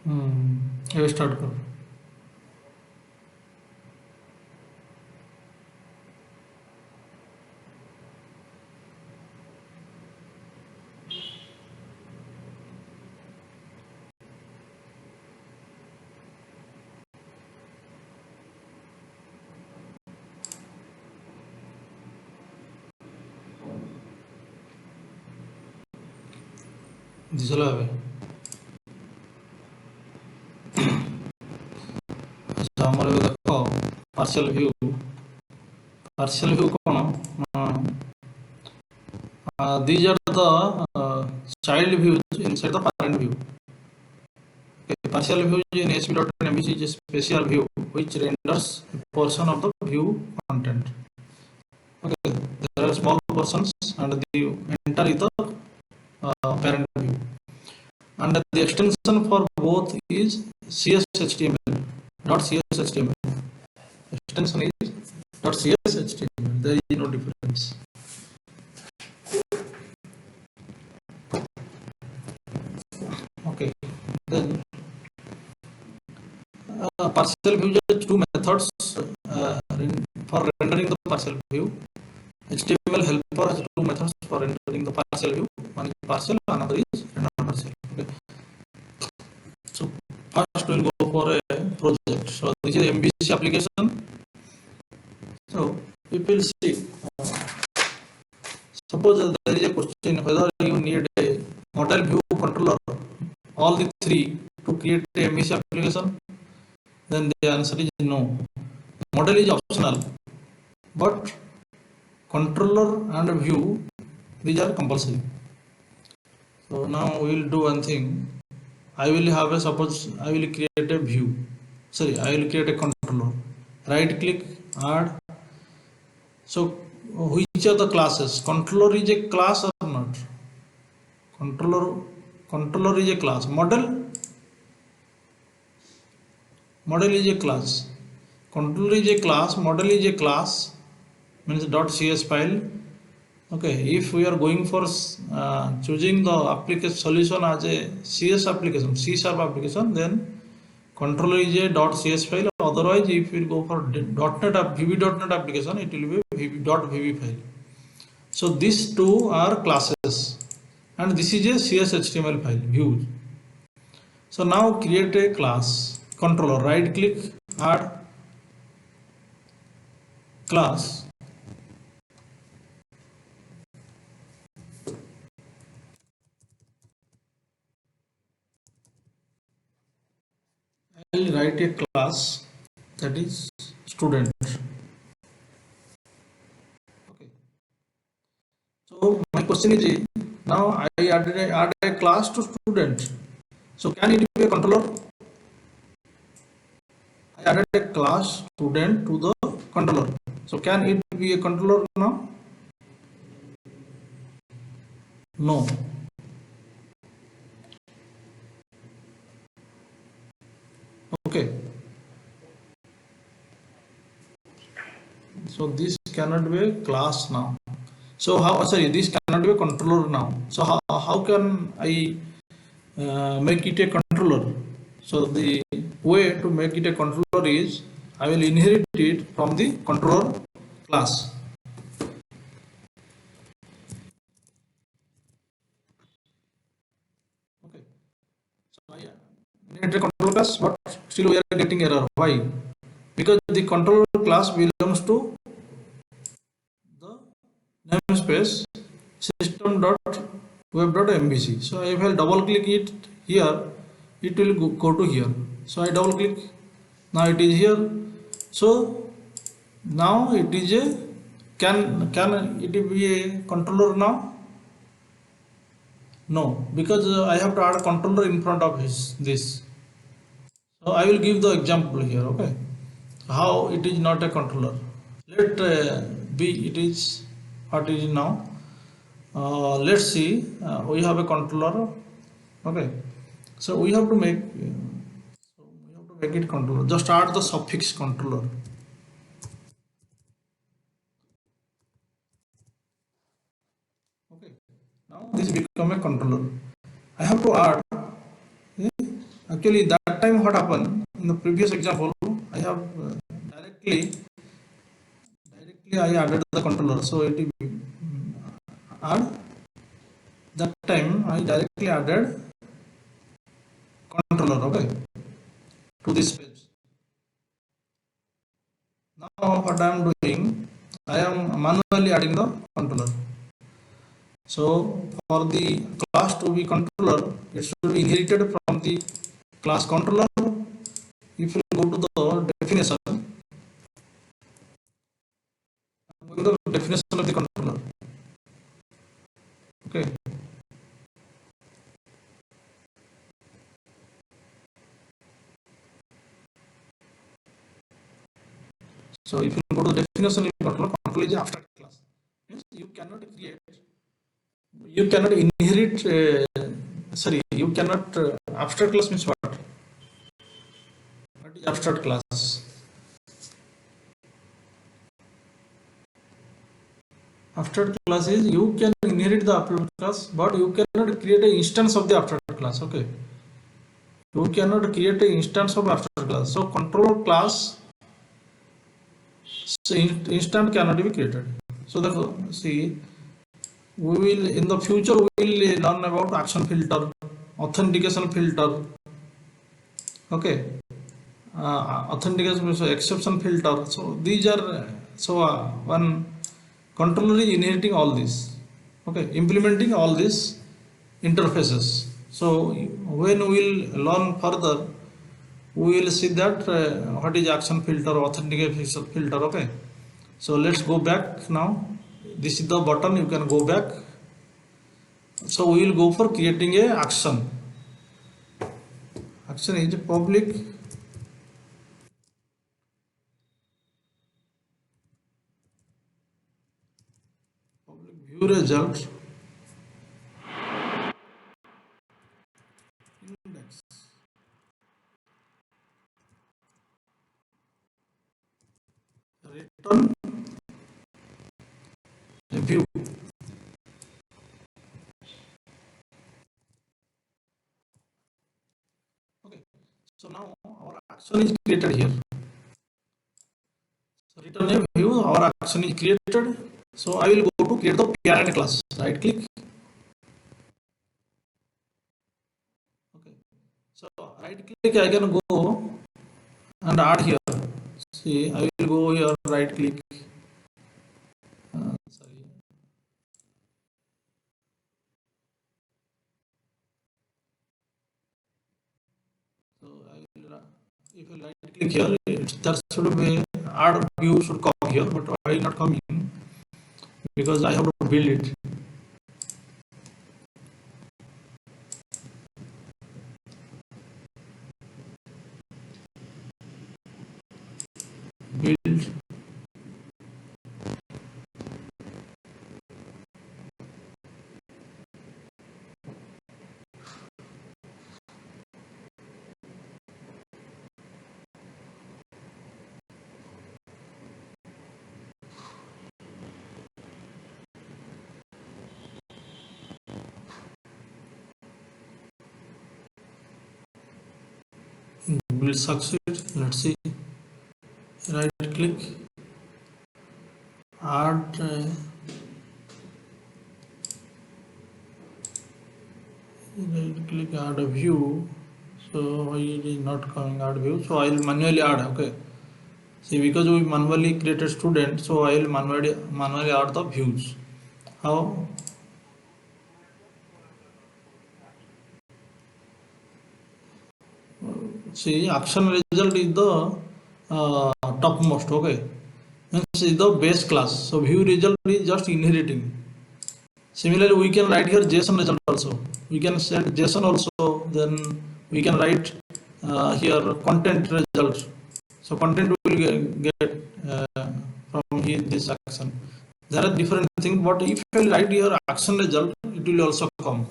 ଏବେ ଷ୍ଟାର୍ଟ କର। ଦିଶଲା ଏବେ। ଆଚ୍ଛା, ଆମର ଏବେ ଦେଖ ପାର୍ସିଆଲ ଭ୍ୟୁ। ପାର୍ସିଆଲ ଭ୍ୟୁ କ'ଣ? These are the child views inside the parent view. Okay, partial view in ASP.NET is a special view which renders a portion of the view content. Okay, there are small portions and the entire is the parent view. And the extension for both is CSHTML, not CSHTML. Extension is not CSHTML. There is no difference. Okay, then partial view has two methods for rendering the partial view. HTML helper has two methods for rendering the partial view. One is partial, another is non-partial. Okay. So first we'll go for a project. So this is MVC application. So we will see. Suppose there is a question whether you need a model view controller, all the three, to create a MVC application. Then the answer is no. Model is optional, but controller and view, these are compulsory. So now we will do one thing. I will have a, suppose I will create a view. Sorry, I will create a controller. Right click, add. So which are the classes? Controller is a class or not? Controller is a class. Model is a class. Controller is a class. Model is a class. Means .cs file. Okay, if we are going for choosing the application solution as a CS application, C# application, then controller is a .cs file. Otherwise, if we go for VB.NET application, it will be .vb file. So these two are classes, and this is a CSHTML file view. So now create a class controller. Right click, add class. I will write a class that is student. Okay. So my question is, now I add a class to student. So can it be a controller? I added a class student to the controller. So can it be a controller now? No. Okay. So this cannot be a class now. So this cannot be a controller now. So how can I make it a controller? So the way to make it a controller is I will inherit it from the controller class. Okay. So I inherit a controller class, but still we are getting error. Why? Because the controller class belongs to the namespace system.web.mvc. So if I double click it here, it will go to here. So I double click, now it is here. So now it is a can it be a controller now? No, because I have to add a controller in front of this. So I will give the example here. Okay, how it is not a controller. Let be it is what it is now. Let's see, we have a controller. Okay, so we have to make it controller. Just add the suffix controller. Okay, now this become a controller. I have to add, actually that that time what happened in the previous example, I have directly I added the controller. So it will add, that time I directly added controller, okay, to this page. Now what I am doing, I am manually adding the controller. So for the class to be controller, it should be inherited from the class controller. If you go to the definition, the definition of the controller, okay. So if you go to the definition of the controller, controller is abstract class. Means you cannot create, you cannot inherit. You cannot abstract class means what? What is abstract class? Abstract class is you can inherit the abstract class, but you cannot create an instance of the abstract class. Okay, you cannot create an instance of abstract class. So controller class, so instant cannot be created. So therefore, see, we will in the future we will learn about action filter, authentication filter. Okay, authentication, so exception filter. So these are one controller is inheriting all this. Okay, implementing all these interfaces. So when we will learn further, we will see that what is action filter, authentication filter. Okay, so let's go back now. This is the button, you can go back. So we will go for creating a action. Action is a public view result index. Return a view. Okay, so now our action is created here. So return a view, our action is created. So I will go to create the parent class. Right click. Okay, so right click, I can go and add here. See, I will go here, right click. Sorry. So I will, if you right click here, there should be add view should come here, but why not coming? Because I have to build it. Build. Will succeed. Let's see. Right click, add right click, add a view. So why it is not coming add view? So I will manually add. Okay, see, because we manually created student, so I will manually add the views. How? See, action result is the topmost. Okay, means is the base class. So view result is just inheriting. Similarly, we can write here JSON result also. We can set JSON also. Then we can write here content result. So content will get from here this action. There are different things, but if I write here action result, it will also come.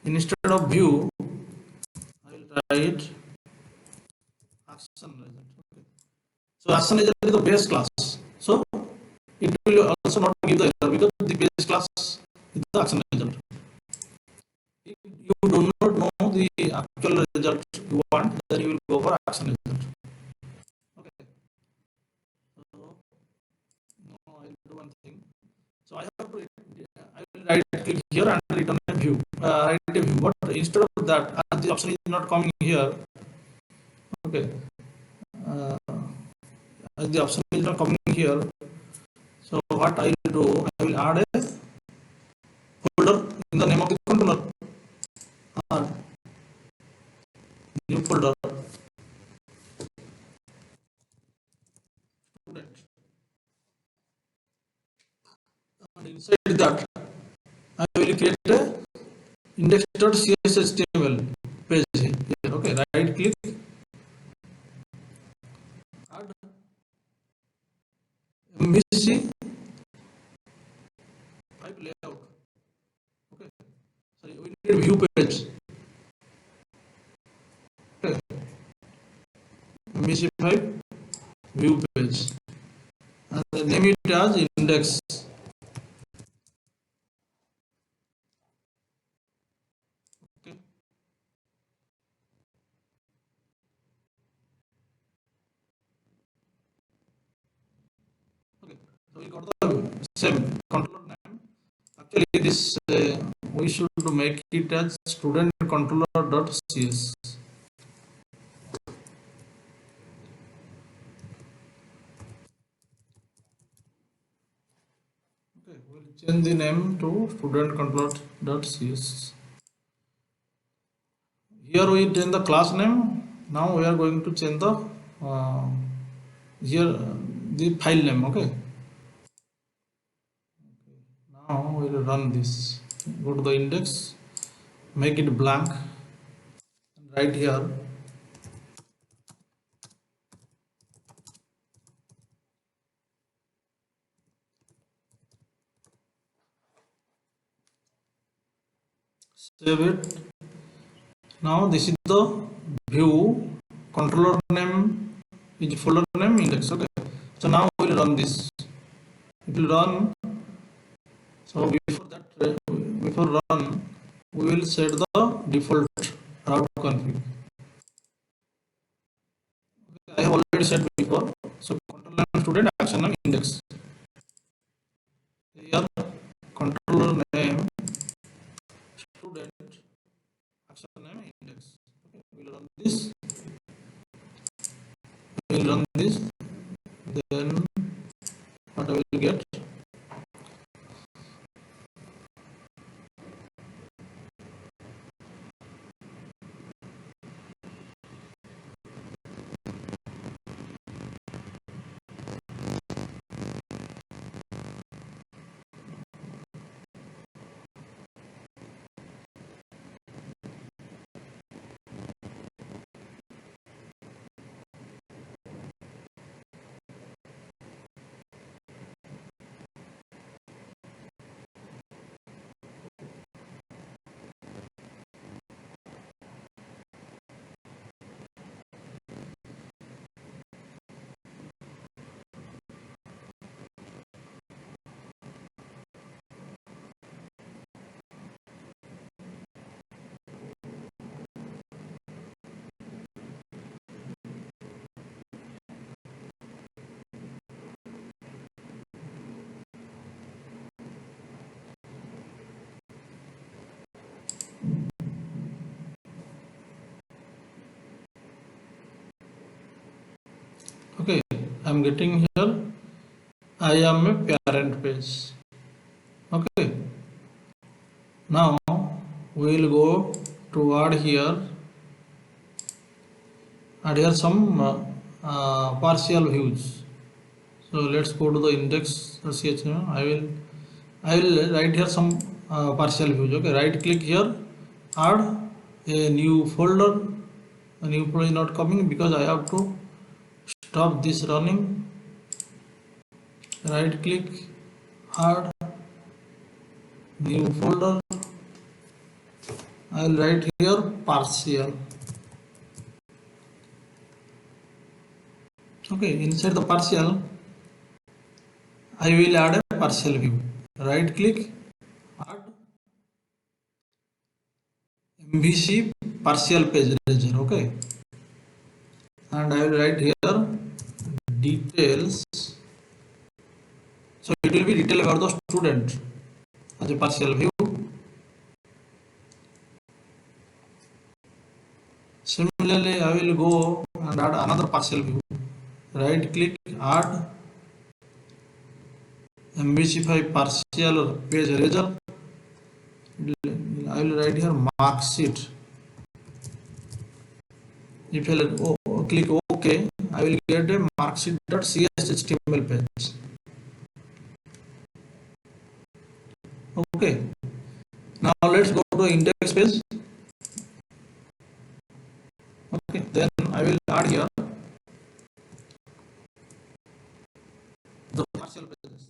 Instead of view, I will write action result. Okay. So action result is the base class. So it will also not give the error because the base class is the action result. If you do not know the actual result, you will do one thing. So I have to, I will right click here and return a view, write a view. But instead of that, as the option is not coming here, okay, as the option is not coming here, so what I will do, I will add a folder in the name of the controller, or new folder, student, and inside that I will create a index.cshtml page here. Okay, right click, add MVC type layout. Okay, sorry, we need view page. Okay, MVC5 view page, and name it as index. Okay. Okay, so we got the same controller name. Actually, this we should make it as student controller.cs. Okay, we'll change the name to student controller.cs. Here we change the class name. Now we are going to change the here the file name. Okay. Now we will run this. Go to the index, make it blank, and write here save it. Now this is the view controller name is folder name index. Okay. So now we will run this. It will run. So before that, before run, we will set the default route config. Okay, I have already set before. So controller name student, action name index. Here controller name student, action name index. Okay, we will run this. We will run this. Then what I will get? Okay, I am getting here. I am a parent page. Okay. Now we will go to add here some partial views. So let's go to the index.html. I will write here some partial views. Okay, right click here, add a new folder. A new folder is not coming because I have to stop this running. Right click, add new folder. I will write here partial. Okay, inside the partial, I will add a partial view. Right click, add MVC partial page eraser. Okay, and I will write here details So it will be detail about the student as a partial view. Similarly, I will go and add another partial view. Right click, add, ambiguify partial page eraser. I will write here mark sheet. If I click OK, I will get a marksheet.cshtml page. Okay. Now let's go to index page. Okay. Then I will add here the partial pages.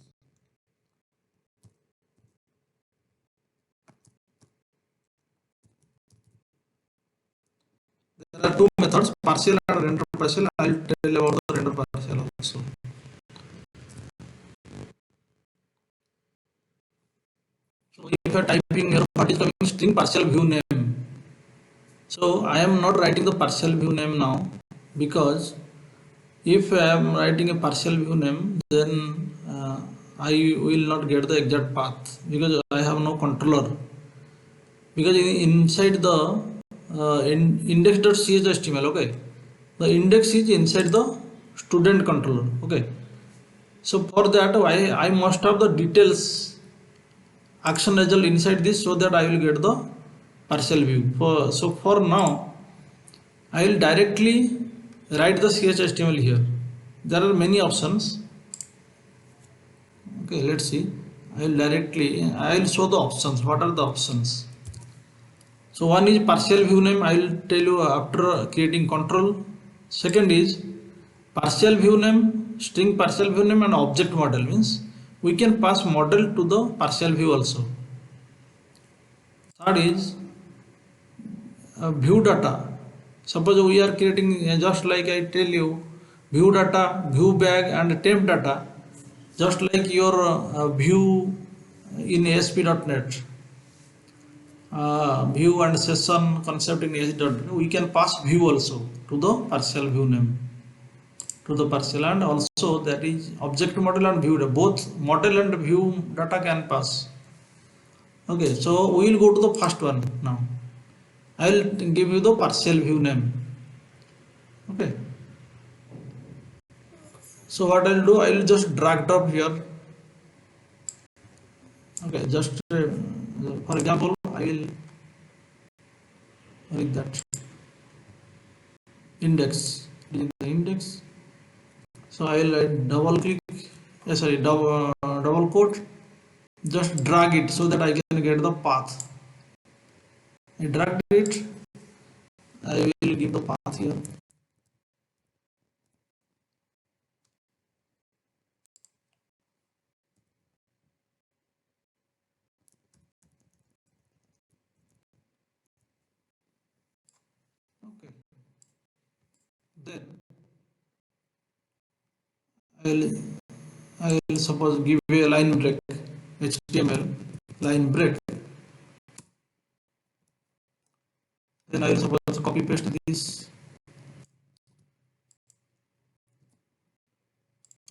There are two methods, partial and render partial. I will tell about the render partial also. So if you are typing here what is coming string partial view name. So I am not writing the partial view name now, because if I am writing a partial view name, then I will not get the exact path, because I have no controller. Because inside the index.chtml, okay, the index is inside the student controller. Okay, so for that I must have the details action result inside this, so that I will get the partial view. So for now I will directly write the CHHTML here. There are many options. Okay, let's see. I will show the options. What are the options? So one is partial view name. I will tell you after creating control. Second is partial view name, string partial view name, and object model, means we can pass model to the partial view also. Third is view data. Suppose we are creating just like I tell you, view data, view bag, and temp data, just like your view in ASP.NET, view and session concept in ASP.NET. We can pass view also to the partial view name, to the partial, and also that is object model and view data. Both model and view data can pass. Okay, so we will go to the first one now. I will give you the partial view name. Okay, so what I will do, I will just drag drop here. Okay, just for example, I will write that index, the index. So I will double click, double quote, just drag it so that I can get the path. I dragged it, I will give the path here. Okay, then I will suppose give a line break, HTML line break. Then I will suppose copy paste this,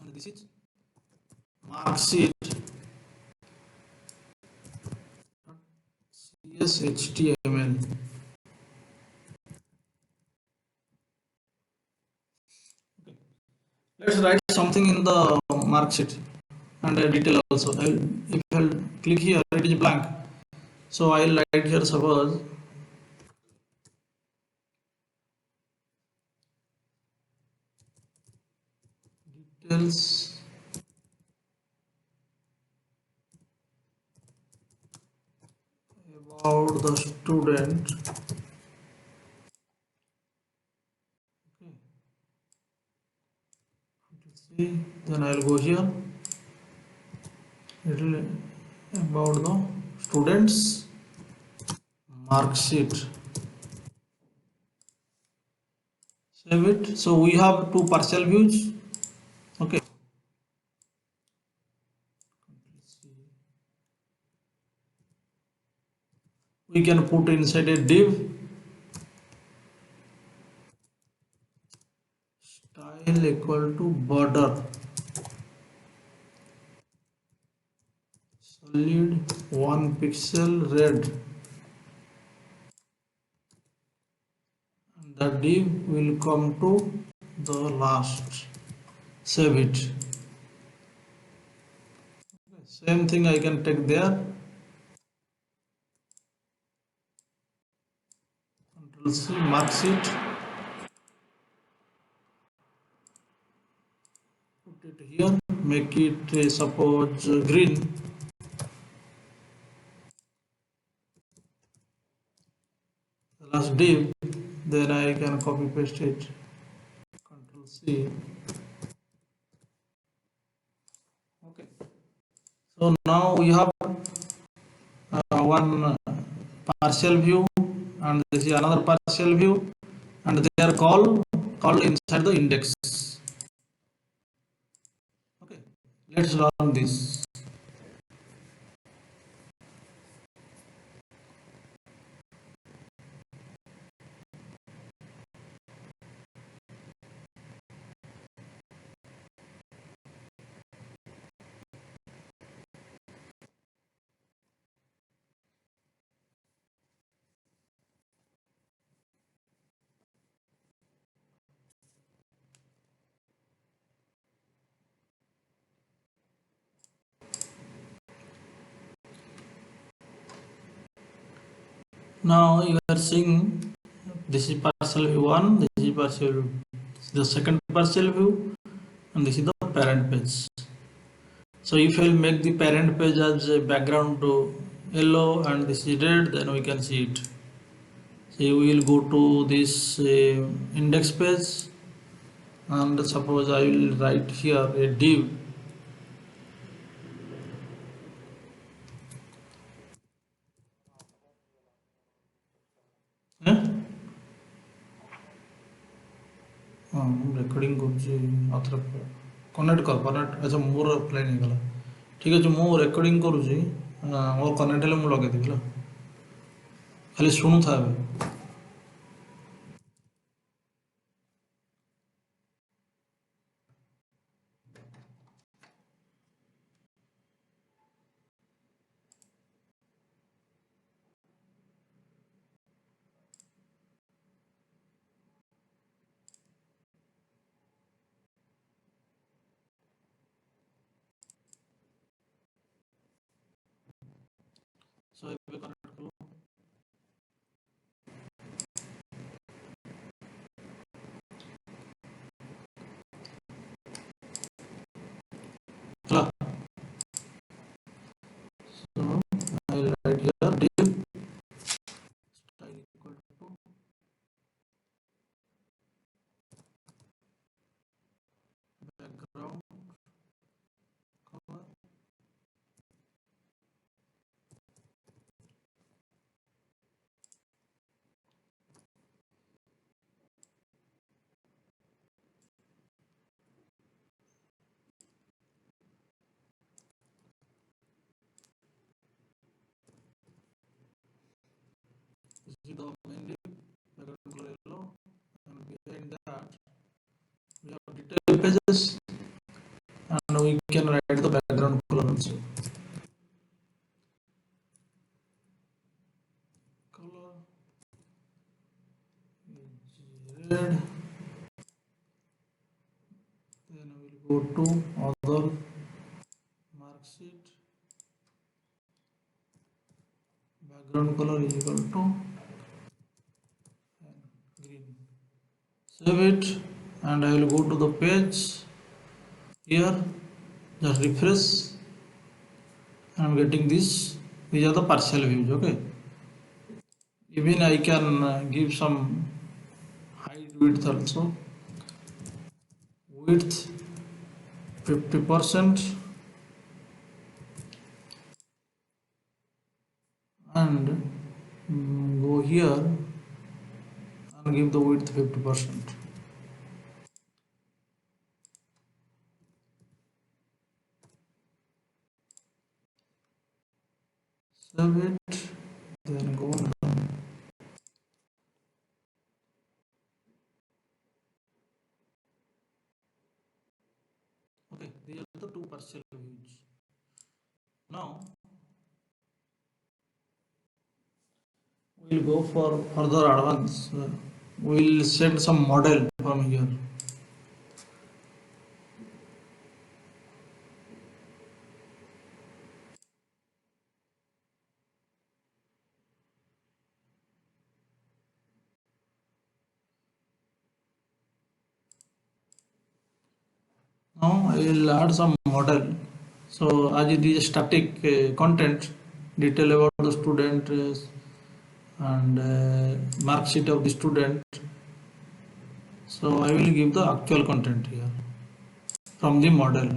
and this is mark sheet CSHTML. Let's write something in the mark sheet and a detail also. If I click here, it is blank. So I will write here suppose details about the student. Okay. See, then I will go here. It will about the students mark sheet. Save it. So we have two partial views. Okay. We can put inside a div style equal to border. solid 1 pixel red, and the div will come to the last. Save it. Same thing I can take there. Control C, mark sheet. Put it here. Make it suppose green. The last div. Then I can copy paste it. Control C. Okay. So now we have one partial view, and this is another partial view, and they are called inside the index. Okay, let's run this. Now you are seeing this is partial view 1, this is partial view, the second partial view, and this is the parent page. So if I will make the parent page as a background to yellow and this is red, then we can see it. So we will go to this index page, and suppose I will write here a div. Recording କରୁଛି ଆଉଥରେ connect କର connect ଆଚ୍ଛା ମୋର offline ହେଇଗଲା ଠିକ୍ ଅଛି ମୁଁ recording କରୁଛି ମୋର କନେକ୍ଟ ହେଲେ ମୁଁ ଲଗେଇଦେବି ହେଲା ଖାଲି ଶୁଣୁଥା ଏବେ ସୋ ଏବେ କନେକ୍ଟ କଲ ହେଲା so I will write here div style equal to background color this is the main div background color yellow and behind that we have detail pages and we can write the background color also color is red then we will go to other mark sheet background color is equal to green save it and I will go to the page here just refresh I am getting this these are the partial views okay even I can give some height width also width 50% and go here and give the width 50%. Save it, then go down. Okay, these are the two partial views. Now we'll go for further advance. We'll send some model from here. Now I will add some model. So as it is static content, detail about the student and mark sheet of the student. So I will give the actual content here from the model.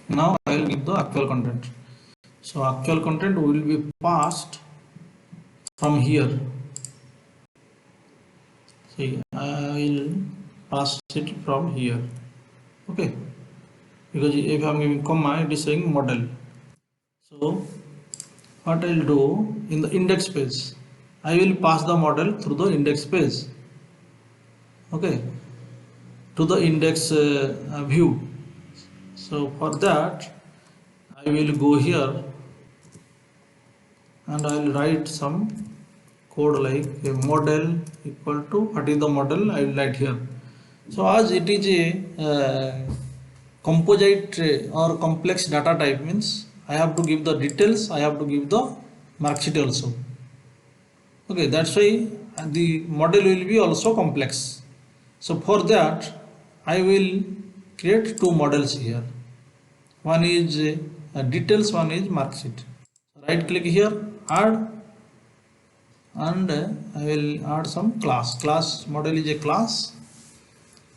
Now I will give the actual content. So actual content will be passed from here. See, I will pass it from here. Okay, because if I am giving comma, it is saying model. So what I will do in the index page, I will pass the model through the index page. Okay, to the index view. So for that, I will go here and I will write some code like a model equal to what is the model I will write here. So as it is a composite or complex data type means I have to give the details, I have to give the marksheet also. Okay, that's why the model will be also complex. So for that I will create two models here. One is details, one is marksheet. Right click here, add, and I will add some class model is a class,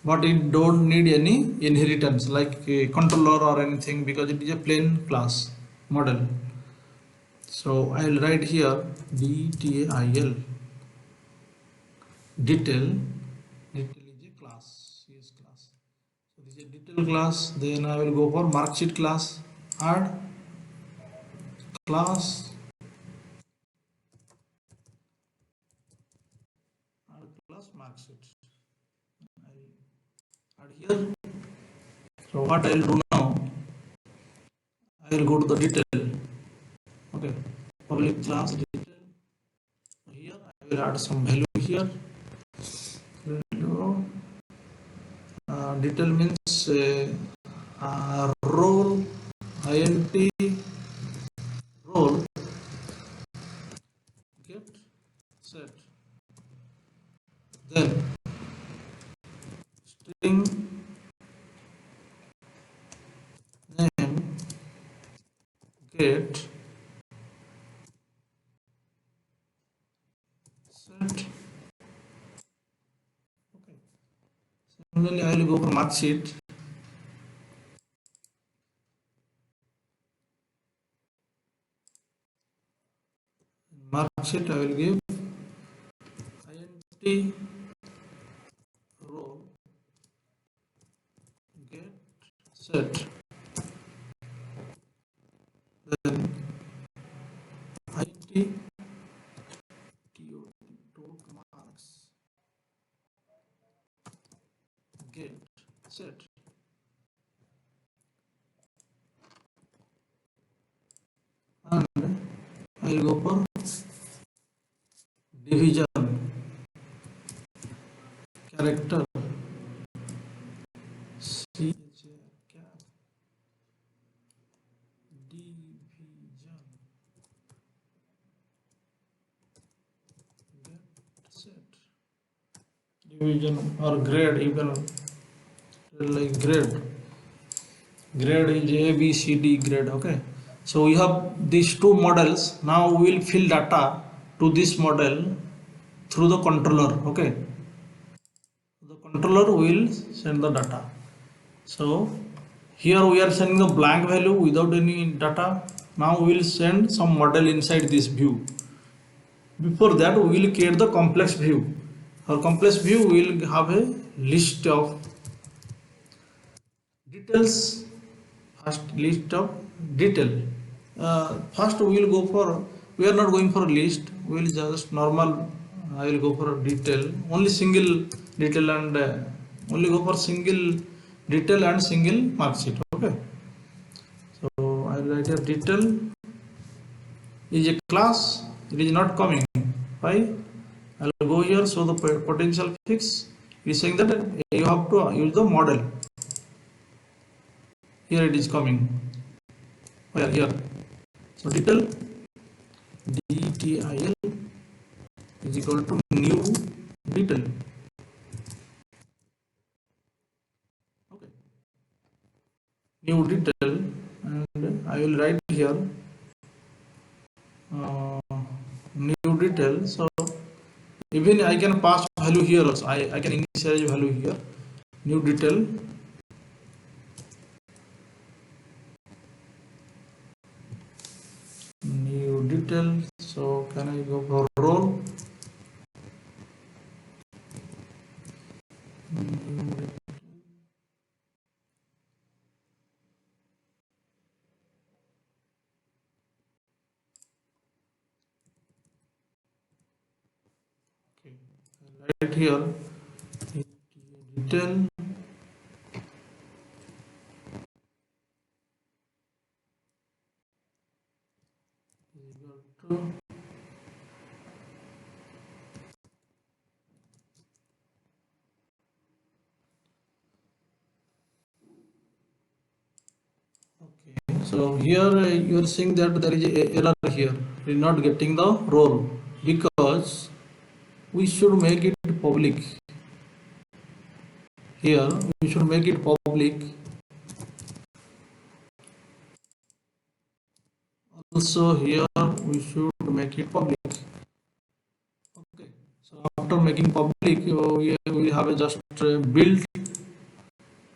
but it don't need any inheritance like a controller or anything because it is a plain class model. So I will write here detail. Detail is a class, yes class. So this is a detail class. Then I will go for marksheet class, add class, add class marksheet. I will add here. So what I will do now, I will go to the detail. Okay, public class detail. Here I will add some value here. Value, detail means role, int, role, get, set. Then string name, get, set. Okay. Similarly, I will go for marksheet. Marksheet I will give int role get set. Then int dot marks get set. And I will go for division character C division get set. Division or grade, you can like grade is A B C D grade. Okay, so we have these two models. Now we will fill data to this model through the controller. Okay, the controller will send the data. So here we are sending the blank value without any data. Now we will send some model inside this view. Before that we will create the complex view. Our complex view will have a list of details. First list of detail. First we will go for, we are not going for a list, we will just normal. I will go for a detail, only single detail, and only go for single detail and single mark sheet. Okay, so I will write here detail is a class. It is not coming. Why? I'll go here. So the potential fix is saying that you have to use the model. Here it is coming. Where? Here. So detail detail is equal to new detail. Okay, new detail, and I will write here new detail. So even I can pass value here also. I can initialize value here. New detail. New detail. So can I go for role? Okay. Right here detail is equal to okay. So here you are saying that there is a error here. We are not getting the role because we should make it public. Here we should make it public. Also here we should make it public. Okay. So after making public, we have a just build.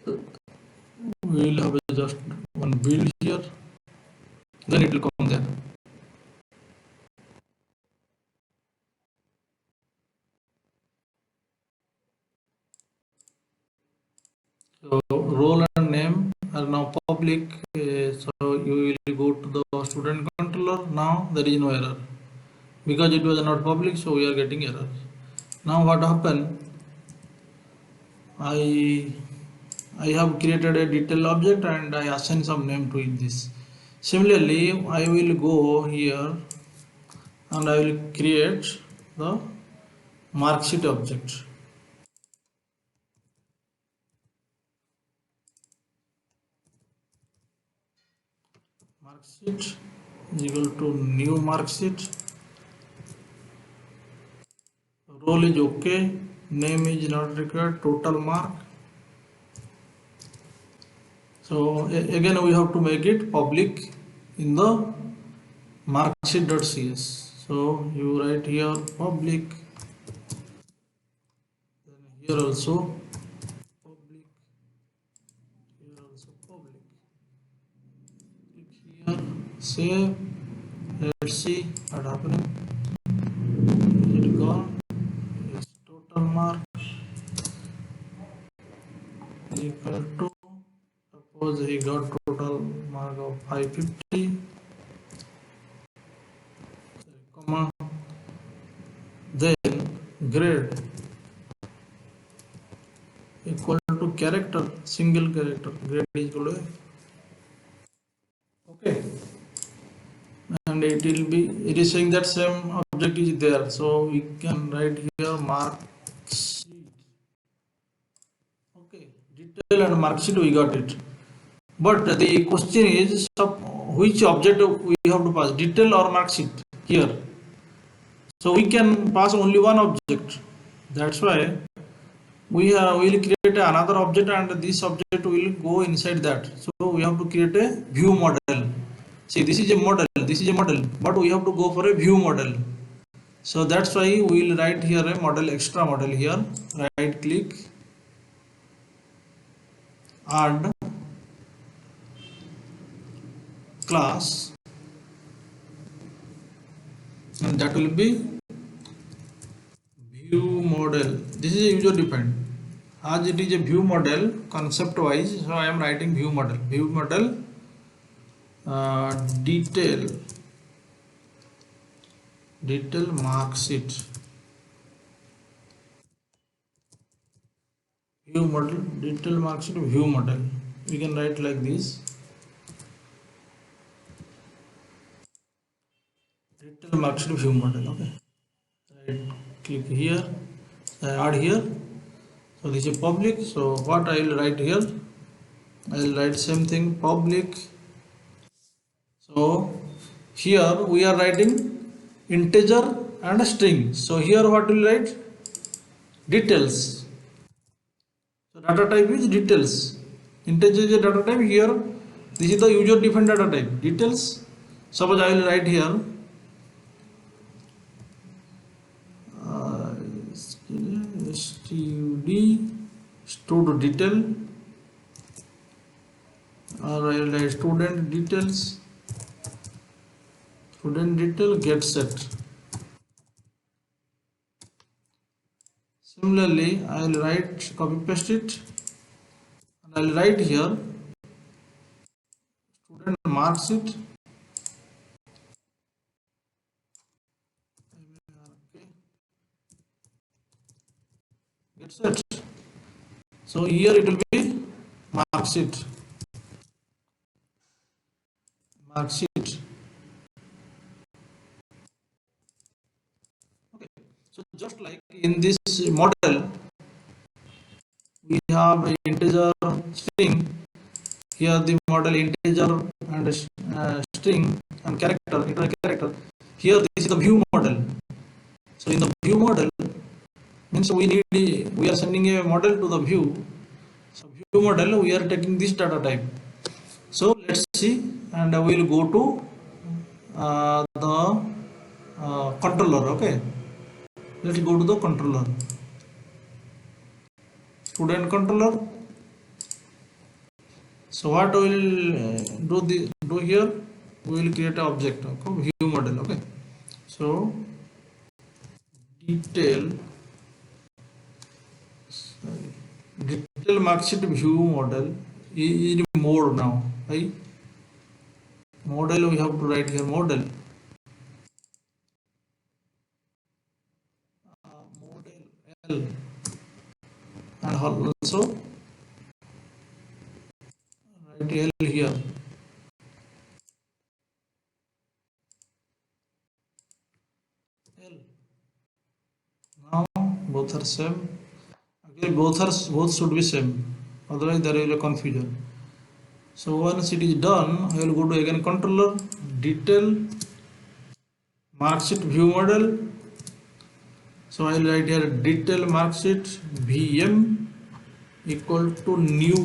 We will have a just one build here. Then it will come there. So role and name are now public. So you will go to the student controller. Now there is no error because it was not public. So we are getting error. Now what happened? I have created a detail object and I assign some name to it. This. Similarly, I will go here and I will create the marksheet object. Marksheet is equal to new marksheet. Role is okay. Name is not required. Total mark. So again we have to make it public in the marksheet.cs. So you write here public. Then here also public. Here also public. Click here. Save. Let's see what happening. Is it gone? Yes. Total mark is equal to. Suppose he got total mark of 550. Comma. Then grade equal to character, single character. Grade is equal to okay, and it will be. It is saying that same object is there, so we can write here mark sheet. Okay, detail and mark sheet we got it. But the question is, which object we have to pass, detail or mark sheet here? So we can pass only one object. That's why we will create another object and this object will go inside that. So we have to create a view model. See, this is a model, this is a model, but we have to go for a view model. So that's why we will write here a model, extra model here. Right click, add class, and that will be view model. This is a user defined. As it is a view model concept wise, so I am writing view model. View model detail mark sheet. view model, detail marksheet view model. We can write like this: detail marksheet view model. Okay, right click here, add here. So this is public. So what I will write here? I will write same thing, public. So here we are writing integer and a string. So here what will write? Details. So data type is details. Integer is a data type. Here this is the user defined data type, details. Suppose I will write here stud detail, or I will write student details, student detail get set. Similarly, I will write, copy paste it, and I will write here student marks it. Get set. So here it will be mark sheet. Mark sheet. Okay. So just like in this model, we have a integer, string. Here the model integer and string and character, internal character. Here this is the view model. So in the view model means we are sending a model to the view. So view model, we are taking this data type. So let's see, and we will go to the controller. Okay, let's go to the controller, student controller. So what we will do here? We will create an object, okay, view model. Okay, so detail marksheet view model is in mode now. Right? Model we have to write here model. Model L, and also write L here. L. Now both are same. Actually both should be same. Otherwise there will be a confusion. So once it is done, I will go to again controller, detail marksheet view model. So I will write here detail marksheet VM equal to new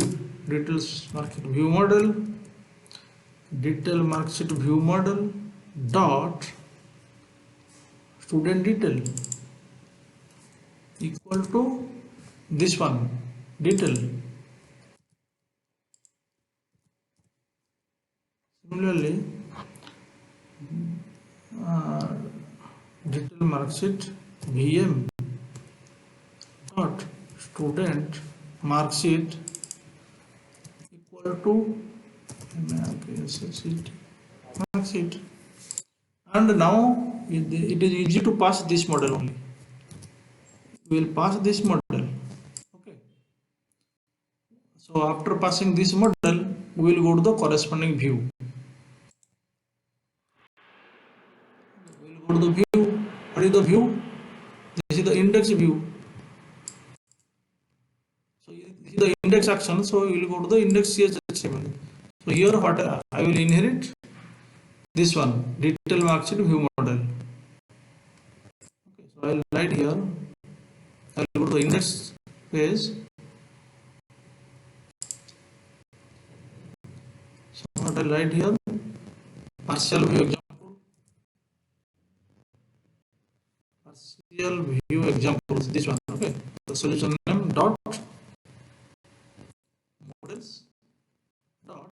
details marksheet view model, detail marksheet view model dot student detail equal to this one detail. Similarly, detail marksheet VM dot student marksheet equal to marksheet. And now it is easy to pass this model only. We will pass this model. Okay. So after passing this model, we will go to the corresponding view. We will go to the view. What is the view? This is the index view. So this is the index action. So we will go to the index CHHTML. So here what I will inherit this one, detail marksheet view model. Okay, so I will write here. I will go to the index page. So what I will write here, partial view example. Partial view example is this one. Okay, the solution name dot models dot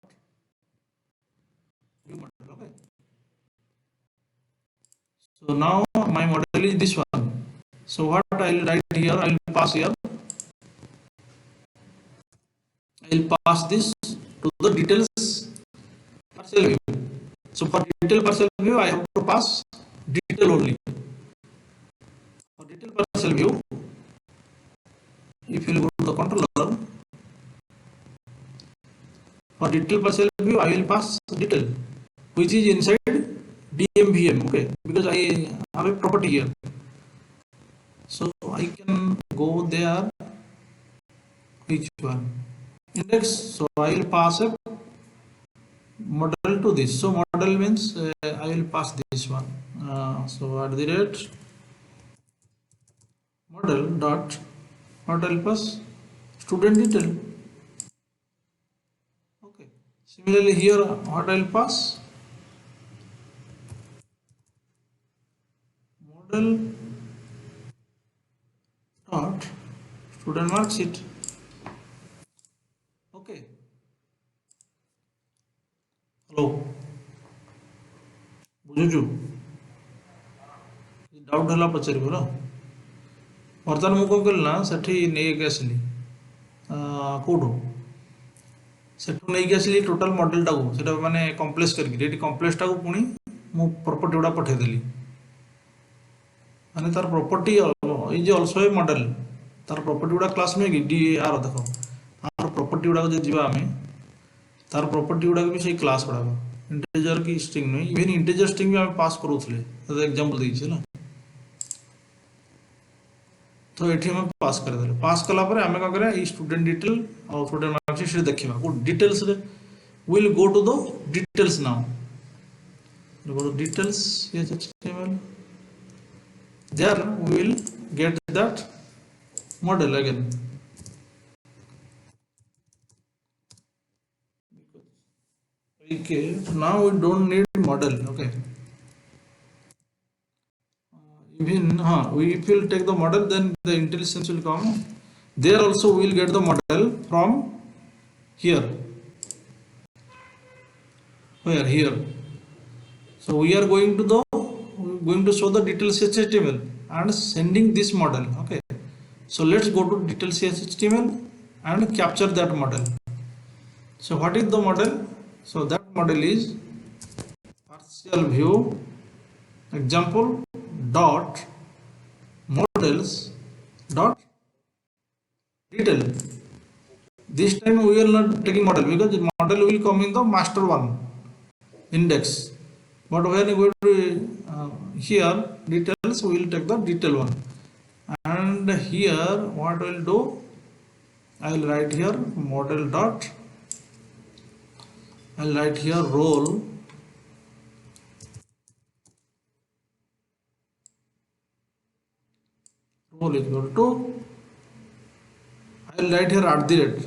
view model. Okay. So now my model is this one. So what I will write here, I will pass here. I will pass this to the details partial view. So for detail partial view, I have to pass detail only. For detail partial view, if you go to the controller, For detail partial view, I will pass detail, which is inside DMVM. Okay, because I have a property here, so I can go there. Which one? Index. So I will pass a model to this. So model means I will pass this one. So at the rate model dot model plus student detail. Okay. Similarly here, what I will pass model dot student mark sheet. Okay. Hello. बुझुचु doubt है पचार बर्तमान मुझे कौन कल ना से नहीं आसली कौटू से नहीं आसली टोटाल मॉडल टाक माने कम्प्लेक्स करके कम्प्लेक्स टाक पुणी मु प्रॉपर्टी गुड़ा पठेदेली माने तार property is also a model तार प्रॉपर्टी गुड़ा क्लास नुहे कि डी आर देख तार प्रॉपर्टी गुड़ा जो जीवा आम तार प्रॉपर्टी गुड़ा भी सही क्लास गुड़ाक इंटीजर की स्ट्रिंग नुहे इवन इंटीजर स्ट्रिंग भी आम पास करूले एग्जांपल देछि ना तो ये हम पास करदे पास कला पर आम कौन करें स्टूडेंट डिटेल और स्टूडेंट मार्कशीट देखा को details will go to the details now go to details HTML there we will get that model again okay now we don't need model okay even if we will take the model then the intelligence will come there also we will get the model from here where here so we are going to show the details HTML and sending this model okay so let's go to details HTML and capture that model so what is the model so that model is partial view example dot models dot detail this time we are not taking model because the model will come in the master one index but when we go to here details we will take the detail one and here what I will do I will write here model dot I will write here role is equal to I will write here at the rate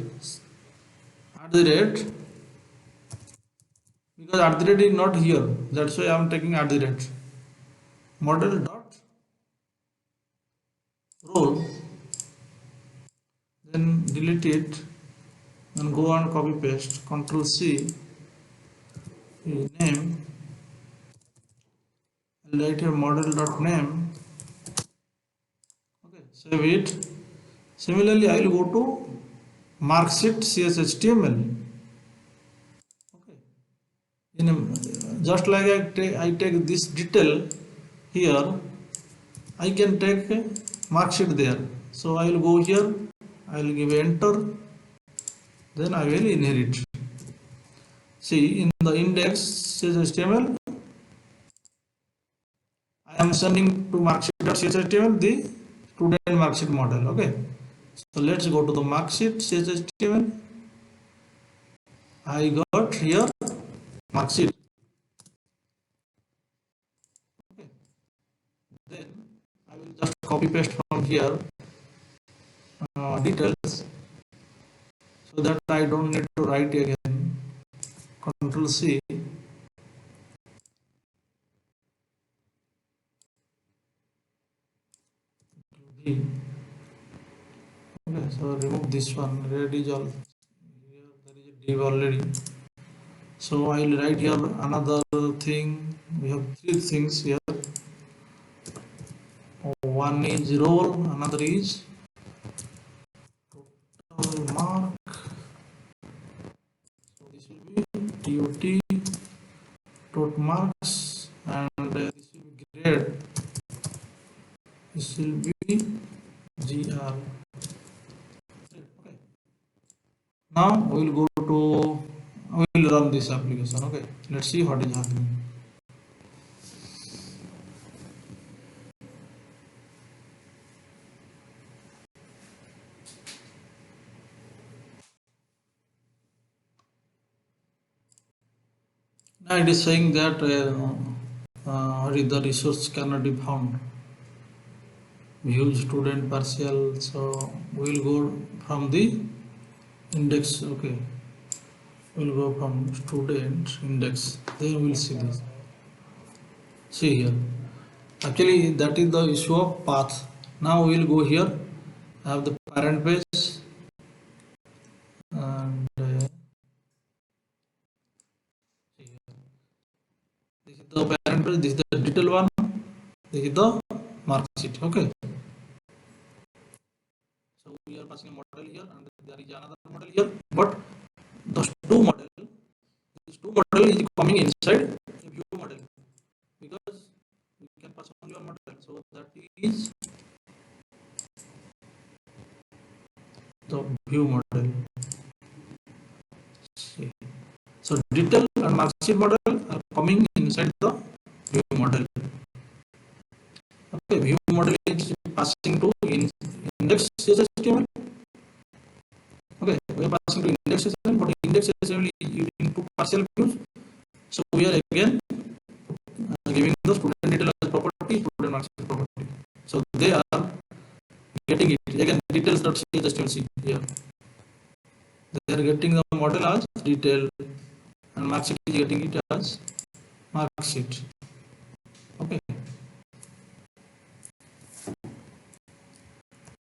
because at the rate is not here that's why I am taking at the rate model dot role then delete it and go and copy paste Ctrl C name I'll write here model dot name okay save it similarly I will go to marksheet CSHTML just like I take this detail here I can take marksheet there so I will go here I will give enter then I will inherit see in the index HTML I am sending to marksheet.chtml the student marksheet model okay so let's go to the marksheet HTML I got here marksheet okay then I will just copy paste from here details so that I don't need to write again Ctrl C V okay so remove this one red is all here there is a div already so I will write here another thing we have three things here one is role another is total mark so this will be tot marks and this will be grade this will be gr okay now we will go to run this application. Okay, let's see what is happening. Now it is saying that what is the resource cannot be found. View student partial. So we'll go from the index. Okay, we'll go from student index. Then we'll see this. See here. Actually, that is the issue of path. Now we'll go here. I have the parent page and this is the parent page. This is the detail one. This is the mark sheet. Okay. So we are passing a model here, and there is another model here. But these two model is coming inside a view model because we can pass only one model. So that is the view model. See. So detail and mark sheet model are coming inside the view model. Okay, view model is passing to index HTML. Okay, we are passing to index HTML, but index HTML is using two partial views. So we are again giving the student detail as property, student mark sheet property. So they are getting it again details.html here. They are getting the model as detail, and mark sheet is getting it as mark sheet.